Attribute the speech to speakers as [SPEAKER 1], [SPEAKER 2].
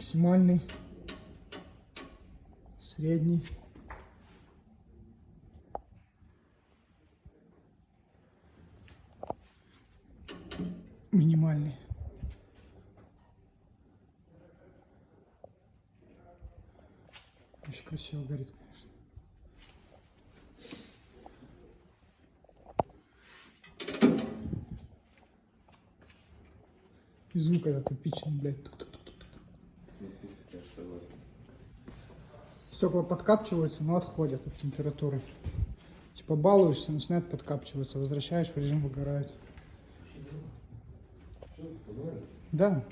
[SPEAKER 1] максимальный, средний. Минимальный. Очень красиво горит, конечно. И звук этот эпичный, блядь. Стекла подкапчиваются, но отходят от температуры. Типа балуешься, начинает подкапчиваться, возвращаешь в режим, выгорает. Да.